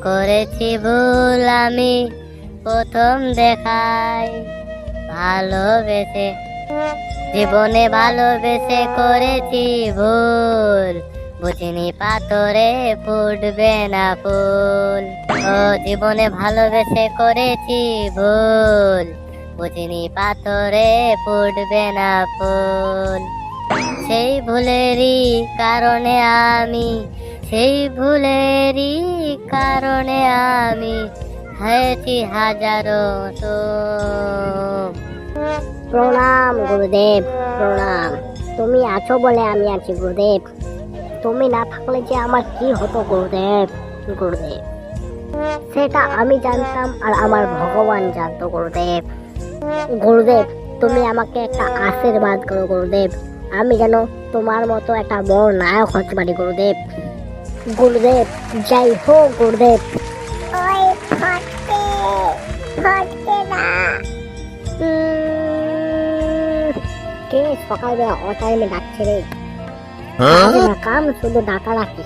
করেছি ভুল আমি প্রথম দেখায়, ভালোবেসে জীবনে ভালোবেসে করেছি ভুল, বুঝিনি পাথরে ফুটবে না ফুল। ও জীবনে ভালোবেসে করেছি ভুল, বুঝিনি পাথরে ফুটবে না ফুল। সেই ভুলেরই কারণে আমি, সেই ভুলেরই কারণে আমি হয়েছি হাজারো শোক। প্রণাম গুরুদেব, প্রণাম। তুমি আছো বলে আমি আছি গুরুদেব, তুমি না থাকলে যে আমার কি হতো গুরুদেব। গুরুদেব সেটা আমি জানতাম আর আমার ভগবান জানতো গুরুদেব। গুরুদেব তুমি আমাকে একটা আশীর্বাদ করো গুরুদেব, আমি যেন তোমার মতো একটা বড় নায়ক হতে পারি গুরুদেব। গুরুদেব যাই হোক গুরুদেব। ওই ফটকে, ফটকে না। কে সকালবেলা ও টাইমে ডাকছে রে? কাম শুধু ডাকা ডাকি।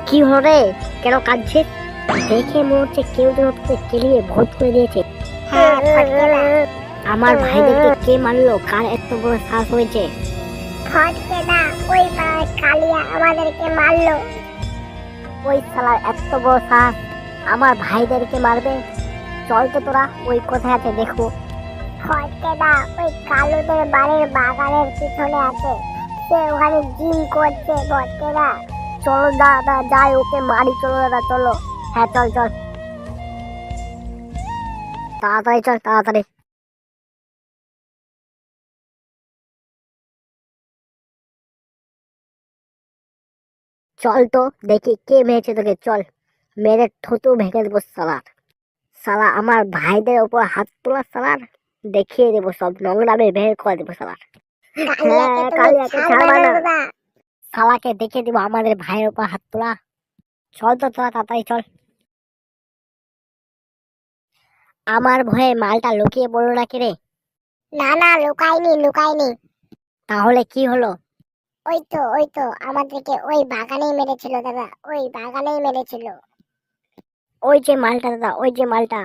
কি হরে, কেন কাঁদছিস? দেখে মনে হচ্ছে কেউ যেন তোকে কেলিয়ে ভোট করে দিয়েছে। আমার ভাইদেরকে কে মারলো? কার এত বড় সাহস হয়েছে? ফটকে না, ওই কালিয়া আমাদেরকে মারলো। ওই শালার এত বড় সাহস আমার ভাইদেরকে মারবে? চল তো তোরা ওই কোথায় আছে দেখবো। ফটকে না, ওই কালুদের বাড়ির বাগানের পিছনে আছে, সে ওখানে জিম করছে। ফটকে না, চলো দাদা যাই ওকে মারি, চলো দাদা চলো। হ্যাঁ চল চল, তাড়াতাড়ি চল তাড়াতাড়ি। চল তো দেখি কে মেরেছে তোকে, চল মেরে থুতু ভেঙে দেবো সালার। সালা আমার ভাইদের ওপর হাত তোলা সালার, দেখিয়ে দেবো সব নোংরামে বের করে দেবো সালার। কালিয়াকে ছাড়বা না, সালাকে দেখিয়ে দেবো আমাদের ভাইয়ের ওপর হাত তোলা। চল তো তোরা তাড়াতাড়ি চল। আমার ভয়ে মালটা লুকিয়ে পড়লো নাকি রে? না না, লুকাইনি লুকাইনি। তাহলে কি হলো? ওই তো আমাদেরকে ওই বাগানেই মেরেছিল দাদা, ওই বাগানেই মেরেছিল। ওই যে মালটা দাদা, ওই যে মালটা।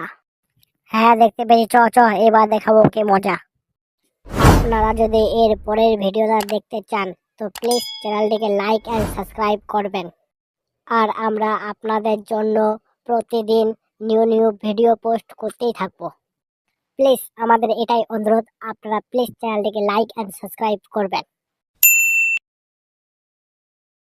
হ্যাঁ দেখতে পেয়েছি, চ চ এবার দেখাবো কে মজা। আপনারা যদি এর পরের ভিডিওটা দেখতে চান তো প্লিজ চ্যানেলটিকে লাইক এন্ড সাবস্ক্রাইব করবেন। আর আমরা আপনাদের জন্য প্রতিদিন নিউ নিউ ভিডিও পোস্ট করতেই থাকবো। প্লিজ আমাদের এটাই অনুরোধ, আপনারা প্লিজ চ্যানেলটিকে লাইক এন্ড সাবস্ক্রাইব করবেন।